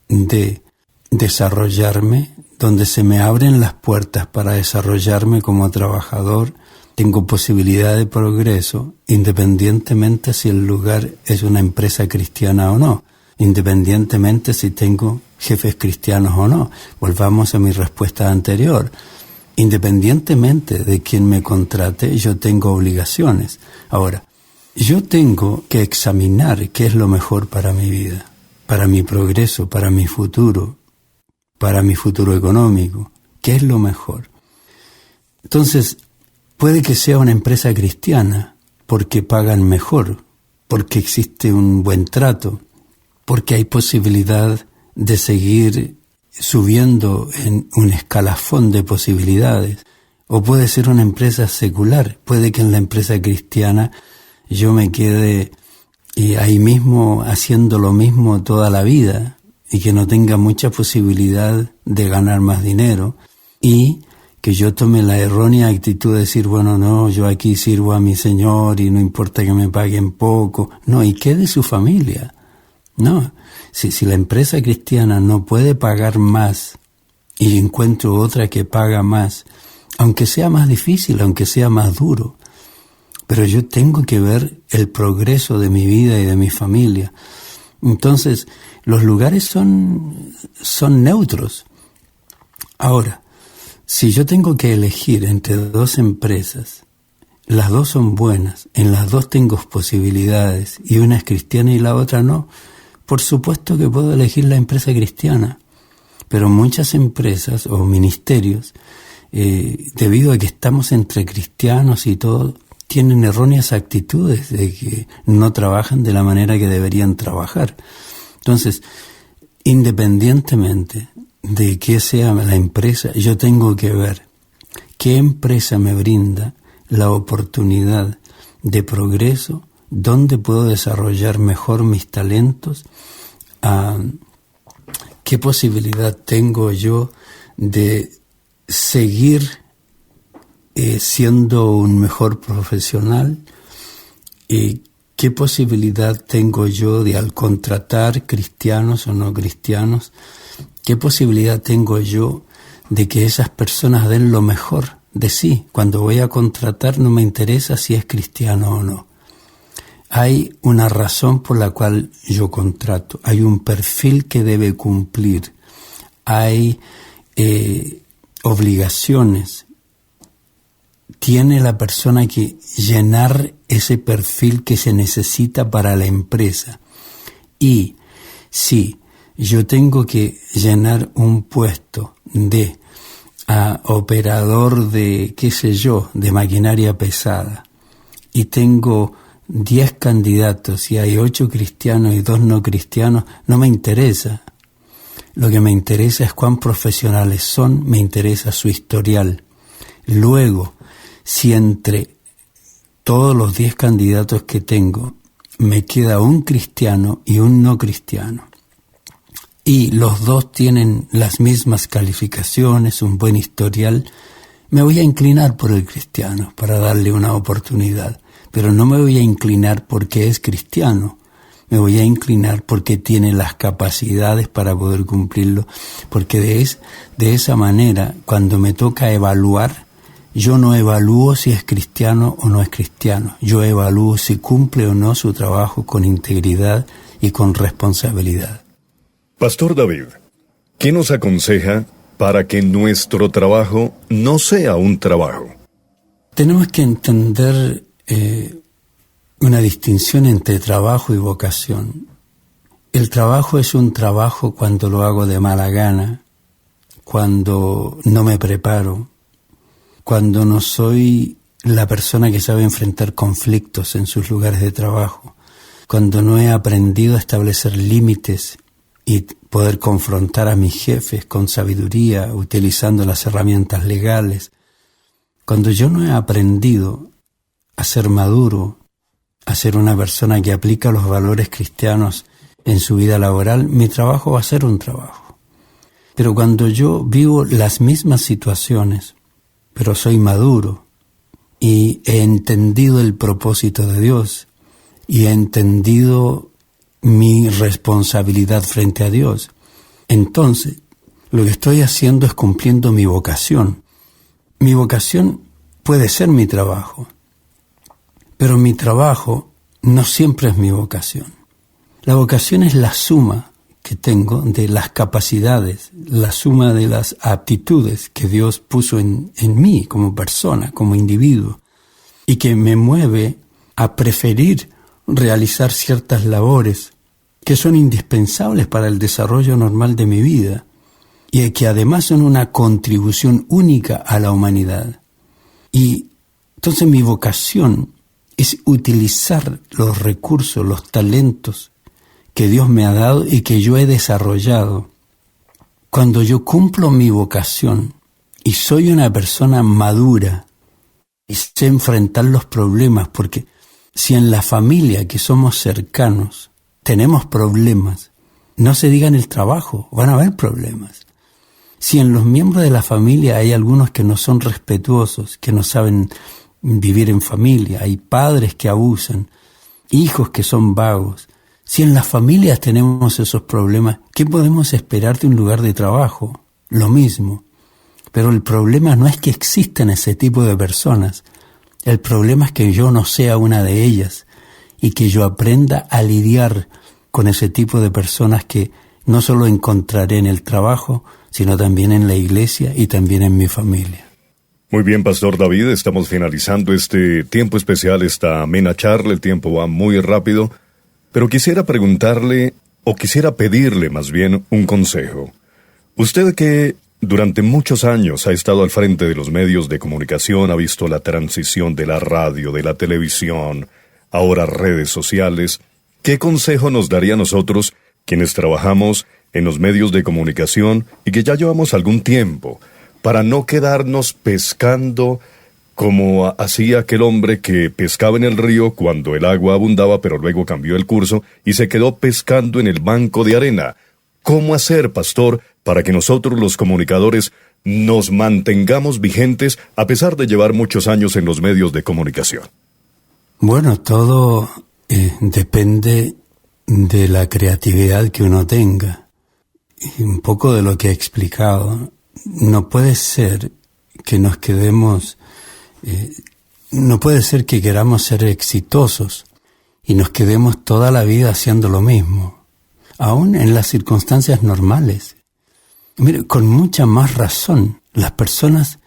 de desarrollarme, donde se me abren las puertas para desarrollarme como trabajador, tengo posibilidad de progreso, independientemente si el lugar es una empresa cristiana o no, independientemente si tengo jefes cristianos o no. Volvamos a mi respuesta anterior. Independientemente de quien me contrate, yo tengo obligaciones. Ahora, yo tengo que examinar qué es lo mejor para mi vida, para mi progreso, para mi futuro económico, qué es lo mejor. Entonces, puede que sea una empresa cristiana porque pagan mejor, porque existe un buen trato, porque hay posibilidad de seguir subiendo en un escalafón de posibilidades. O puede ser una empresa secular. Puede que en la empresa cristiana yo me quede ahí mismo haciendo lo mismo toda la vida y que no tenga mucha posibilidad de ganar más dinero, y que yo tome la errónea actitud de decir, bueno, no, yo aquí sirvo a mi Señor y no importa que me paguen poco. No, ¿y qué de su familia? No, si la empresa cristiana no puede pagar más y encuentro otra que paga más, aunque sea más difícil, aunque sea más duro, pero yo tengo que ver el progreso de mi vida y de mi familia. Entonces, los lugares son neutros. Ahora, si yo tengo que elegir entre dos empresas, las dos son buenas, en las dos tengo posibilidades, y una es cristiana y la otra no, por supuesto que puedo elegir la empresa cristiana. Pero muchas empresas o ministerios, debido a que estamos entre cristianos y todo, tienen erróneas actitudes de que no trabajan de la manera que deberían trabajar. Entonces, independientemente de qué sea la empresa, yo tengo que ver qué empresa me brinda la oportunidad de progreso, dónde puedo desarrollar mejor mis talentos, qué posibilidad tengo yo de seguir siendo un mejor profesional, qué posibilidad tengo yo de, al contratar cristianos o no cristianos, qué posibilidad tengo yo de que esas personas den lo mejor de sí. Cuando voy a contratar no me interesa si es cristiano o no. Hay una razón por la cual yo contrato, hay un perfil que debe cumplir, hay obligaciones. Tiene la persona que llenar ese perfil que se necesita para la empresa. Y si yo tengo que llenar un puesto de operador de, qué sé yo, de maquinaria pesada, y tengo 10 candidatos y hay 8 cristianos y 2 no cristianos, no me interesa. Lo que me interesa es cuán profesionales son, me interesa su historial. Luego, si entre todos los 10 candidatos que tengo me queda un cristiano y un no cristiano, y los dos tienen las mismas calificaciones, un buen historial, me voy a inclinar por el cristiano para darle una oportunidad. Pero no me voy a inclinar porque es cristiano, me voy a inclinar porque tiene las capacidades para poder cumplirlo, porque de esa manera, cuando me toca evaluar, yo no evalúo si es cristiano o no es cristiano, yo evalúo si cumple o no su trabajo con integridad y con responsabilidad. Pastor David, ¿qué nos aconseja para que nuestro trabajo no sea un trabajo? Tenemos que entender una distinción entre trabajo y vocación. El trabajo es un trabajo cuando lo hago de mala gana, cuando no me preparo, cuando no soy la persona que sabe enfrentar conflictos en sus lugares de trabajo, cuando no he aprendido a establecer límites y poder confrontar a mis jefes con sabiduría, utilizando las herramientas legales, cuando yo no he aprendido a ser maduro, a ser una persona que aplica los valores cristianos en su vida laboral, mi trabajo va a ser un trabajo. Pero cuando yo vivo las mismas situaciones, pero soy maduro y he entendido el propósito de Dios y he entendido mi responsabilidad frente a Dios, entonces lo que estoy haciendo es cumpliendo mi vocación. Mi vocación puede ser mi trabajo, pero mi trabajo no siempre es mi vocación. La vocación es la suma que tengo de las capacidades, la suma de las aptitudes que Dios puso en mí como persona, como individuo, y que me mueve a preferir realizar ciertas labores que son indispensables para el desarrollo normal de mi vida y que además son una contribución única a la humanidad. Y entonces mi vocación es utilizar los recursos, los talentos que Dios me ha dado y que yo he desarrollado. Cuando yo cumplo mi vocación y soy una persona madura y sé enfrentar los problemas, porque si en la familia que somos cercanos tenemos problemas, no se diga en el trabajo, van a haber problemas. Si en los miembros de la familia hay algunos que no son respetuosos, que no saben vivir en familia, hay padres que abusan, hijos que son vagos, si en las familias tenemos esos problemas, ¿qué podemos esperar de un lugar de trabajo? Lo mismo. Pero el problema no es que existan ese tipo de personas. El problema es que yo no sea una de ellas y que yo aprenda a lidiar con ese tipo de personas que no solo encontraré en el trabajo, sino también en la iglesia y también en mi familia. Muy bien, Pastor David, estamos finalizando este tiempo especial, esta amena charla, el tiempo va muy rápido, pero quisiera preguntarle, o quisiera pedirle más bien, un consejo. Usted que durante muchos años ha estado al frente de los medios de comunicación, ha visto la transición de la radio, de la televisión, ahora redes sociales, ¿qué consejo nos daría a nosotros, quienes trabajamos en los medios de comunicación y que ya llevamos algún tiempo, para no quedarnos pescando como hacía aquel hombre que pescaba en el río cuando el agua abundaba, pero luego cambió el curso y se quedó pescando en el banco de arena? ¿Cómo hacer, pastor, para que nosotros los comunicadores nos mantengamos vigentes a pesar de llevar muchos años en los medios de comunicación? Bueno, todo depende de la creatividad que uno tenga. Y un poco de lo que he explicado. No puede ser que nos quedemos, no puede ser que queramos ser exitosos y nos quedemos toda la vida haciendo lo mismo, aún en las circunstancias normales. Mire, con mucha más razón, las personas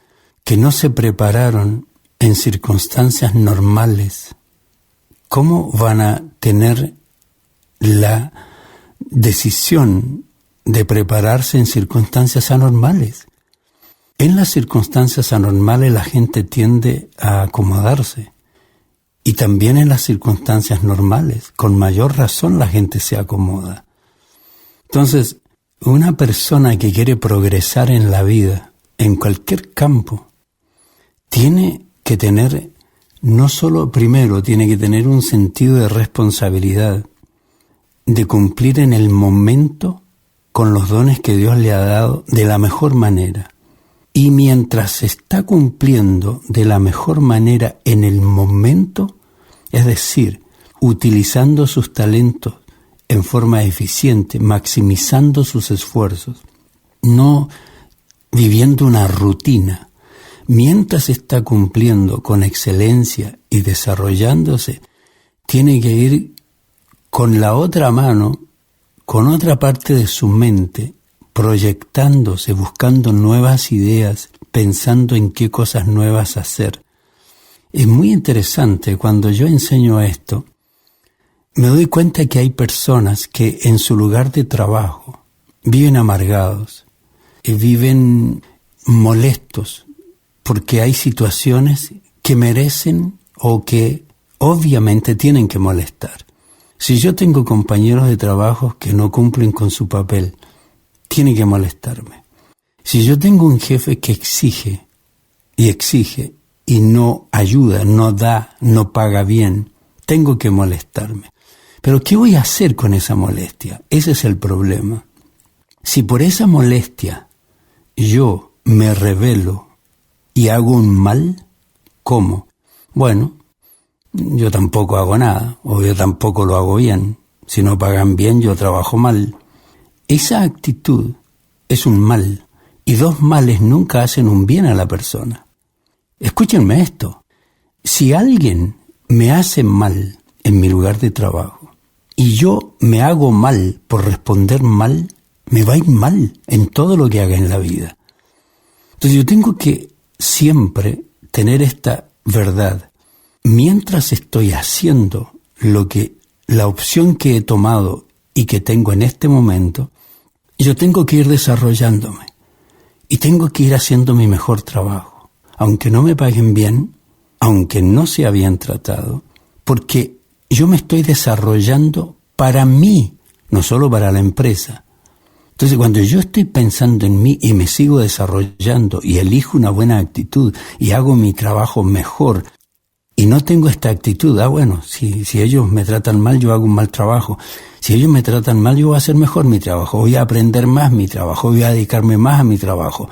que no se prepararon en circunstancias normales, ¿cómo van a tener la decisión de prepararse en circunstancias anormales? En las circunstancias anormales la gente tiende a acomodarse, y también en las circunstancias normales, con mayor razón la gente se acomoda. Entonces, una persona que quiere progresar en la vida, en cualquier campo, tiene que tener, no solo primero, tiene que tener un sentido de responsabilidad, de cumplir en el momento con los dones que Dios le ha dado de la mejor manera. Y mientras se está cumpliendo de la mejor manera en el momento, es decir, utilizando sus talentos en forma eficiente, maximizando sus esfuerzos, no viviendo una rutina, mientras está cumpliendo con excelencia y desarrollándose, tiene que ir con la otra mano, con otra parte de su mente, proyectándose, buscando nuevas ideas, pensando en qué cosas nuevas hacer. Es muy interesante cuando yo enseño esto, me doy cuenta que hay personas que en su lugar de trabajo viven amargados, viven molestos, porque hay situaciones que merecen o que obviamente tienen que molestar. Si yo tengo compañeros de trabajo que no cumplen con su papel, tiene que molestarme. Si yo tengo un jefe que exige y no ayuda, no da, no paga bien, tengo que molestarme. Pero ¿qué voy a hacer con esa molestia? Ese es el problema. Si por esa molestia yo me rebelo y hago un mal, ¿cómo? Bueno, yo tampoco hago nada, o yo tampoco lo hago bien. Si no pagan bien, yo trabajo mal. Esa actitud es un mal, y dos males nunca hacen un bien a la persona. Escúchenme esto. Si alguien me hace mal en mi lugar de trabajo, y yo me hago mal por responder mal, me va a ir mal en todo lo que haga en la vida. Entonces yo tengo que siempre tener esta verdad. Mientras estoy haciendo la opción que he tomado y que tengo en este momento, yo tengo que ir desarrollándome y tengo que ir haciendo mi mejor trabajo, aunque no me paguen bien, aunque no sea bien tratado, porque yo me estoy desarrollando para mí, no solo para la empresa, Entonces, cuando yo estoy pensando en mí y me sigo desarrollando y elijo una buena actitud y hago mi trabajo mejor y no tengo esta actitud, bueno, si ellos me tratan mal, yo hago un mal trabajo. Si ellos me tratan mal, yo voy a hacer mejor mi trabajo, voy a aprender más mi trabajo, voy a dedicarme más a mi trabajo.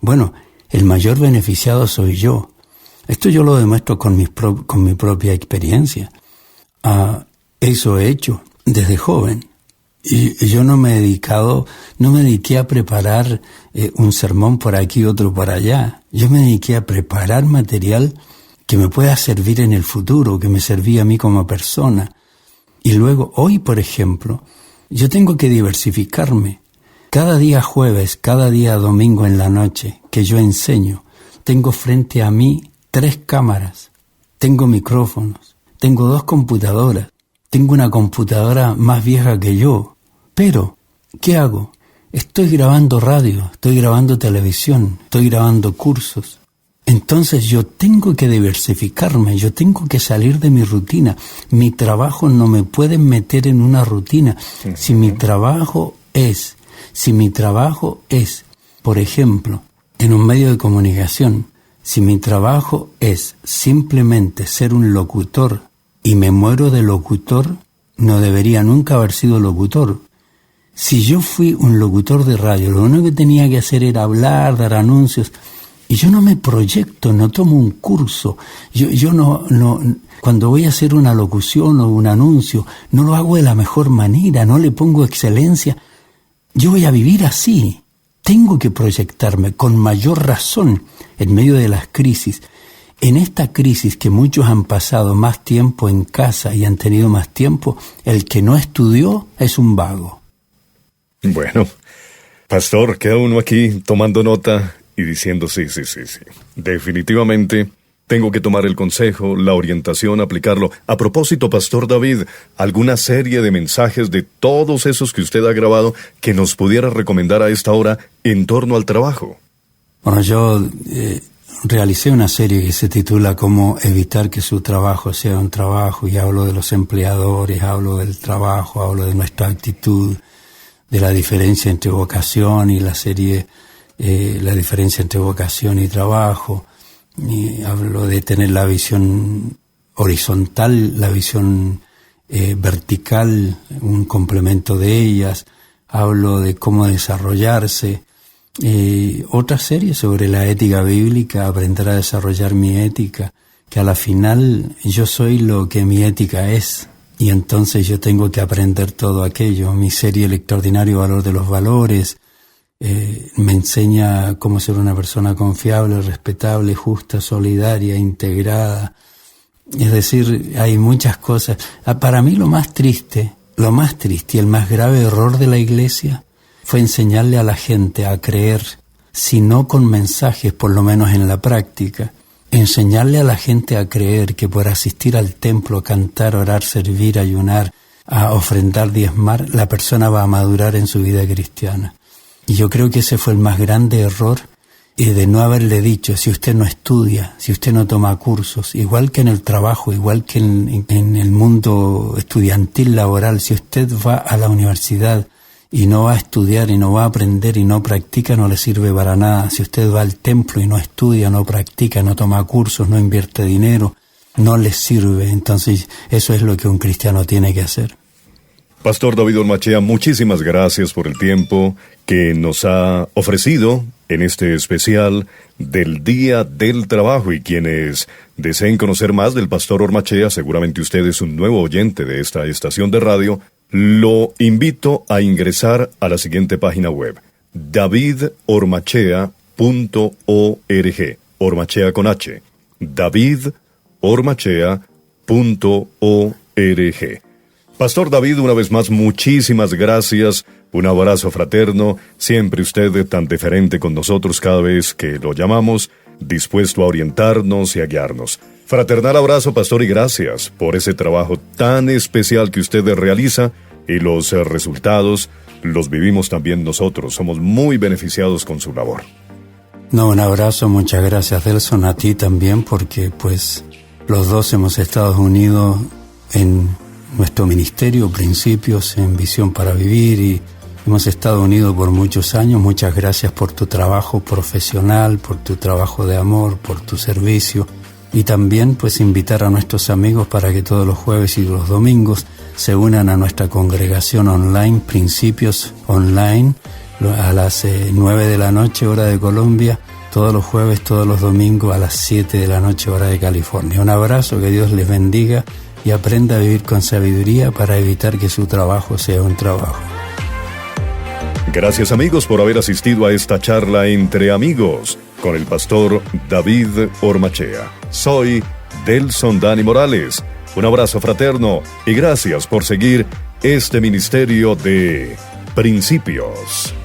Bueno, el mayor beneficiado soy yo. Esto yo lo demuestro con mi propia experiencia. Eso he hecho desde joven. Y yo no me dediqué a preparar un sermón por aquí, otro por allá. Yo me dediqué a preparar material que me pueda servir en el futuro, que me servía a mí como persona. Y luego, hoy, por ejemplo, yo tengo que diversificarme. Cada día jueves, cada día domingo en la noche que yo enseño, tengo frente a mí 3 cámaras, tengo micrófonos, tengo 2 computadoras, tengo una computadora más vieja que yo. Pero, ¿qué hago? Estoy grabando radio, estoy grabando televisión, estoy grabando cursos. Entonces yo tengo que diversificarme, yo tengo que salir de mi rutina. Mi trabajo no me puede meter en una rutina. Si mi trabajo es, por ejemplo, en un medio de comunicación, si mi trabajo es simplemente ser un locutor y me muero de locutor, no debería nunca haber sido locutor. Si yo fui un locutor de radio, lo único que tenía que hacer era hablar, dar anuncios. Y yo no me proyecto, no tomo un curso. Yo no, cuando voy a hacer una locución o un anuncio, no lo hago de la mejor manera, no le pongo excelencia. Yo voy a vivir así. Tengo que proyectarme con mayor razón en medio de las crisis. En esta crisis que muchos han pasado más tiempo en casa y han tenido más tiempo, el que no estudió es un vago. Bueno, pastor, queda uno aquí tomando nota y diciendo sí. Definitivamente tengo que tomar el consejo, la orientación, aplicarlo. A propósito, pastor David, ¿alguna serie de mensajes de todos esos que usted ha grabado que nos pudiera recomendar a esta hora en torno al trabajo? Bueno, yo realicé una serie que se titula Cómo evitar que su trabajo sea un trabajo, y hablo de los empleadores, hablo del trabajo, hablo de nuestra actitud, de la diferencia entre vocación y la serie, la diferencia entre vocación y trabajo, y hablo de tener la visión horizontal, la visión vertical, un complemento de ellas, hablo de cómo desarrollarse. Otra serie sobre la ética bíblica, aprender a desarrollar mi ética, que a la final yo soy lo que mi ética es, y entonces yo tengo que aprender todo aquello. Mi serie El extraordinario valor de los valores me enseña cómo ser una persona confiable, respetable, justa, solidaria, integrada. Es decir, hay muchas cosas. Para mí lo más triste y el más grave error de la Iglesia fue enseñarle a la gente a creer, si no con mensajes, por lo menos en la práctica, enseñarle a la gente a creer que por asistir al templo, cantar, orar, servir, ayunar, a ofrendar, diezmar, la persona va a madurar en su vida cristiana. Y yo creo que ese fue el más grande error, de no haberle dicho, si usted no estudia, si usted no toma cursos, igual que en el trabajo, igual que en el mundo estudiantil laboral, si usted va a la universidad y no va a estudiar y no va a aprender y no practica, no le sirve para nada. Si usted va al templo y no estudia, no practica, no toma cursos, no invierte dinero, no le sirve. Entonces eso es lo que un cristiano tiene que hacer. Pastor David Ormachea, muchísimas gracias por el tiempo que nos ha ofrecido en este especial del Día del Trabajo, y quienes deseen conocer más del Pastor Ormachea, seguramente usted es un nuevo oyente de esta estación de radio, lo invito a ingresar a la siguiente página web, davidormachea.org, Ormachea con H, davidormachea.org. Pastor David, una vez más, muchísimas gracias, un abrazo fraterno, siempre usted tan deferente con nosotros cada vez que lo llamamos, dispuesto a orientarnos y a guiarnos. Fraternal abrazo, pastor, y gracias por ese trabajo tan especial que usted realiza, y los resultados los vivimos también nosotros. Somos muy beneficiados con su labor. No, un abrazo, muchas gracias, Delson, a ti también, porque pues los dos hemos estado unidos en nuestro ministerio, Principios en Visión para Vivir, y Hemos estado unidos por muchos años. Muchas gracias por tu trabajo profesional, por tu trabajo de amor, por tu servicio. Y también pues invitar a nuestros amigos para que todos los jueves y los domingos se unan a nuestra congregación online, Principios Online, a las 9 de la noche, hora de Colombia, todos los jueves, todos los domingos a las 7 de la noche, hora de California. Un abrazo, que Dios les bendiga y aprenda a vivir con sabiduría para evitar que su trabajo sea un trabajo. Gracias, amigos, por haber asistido a esta charla entre amigos con el pastor David Ormachea. Soy Delson Dani Morales. Un abrazo fraterno y gracias por seguir este ministerio de Principios.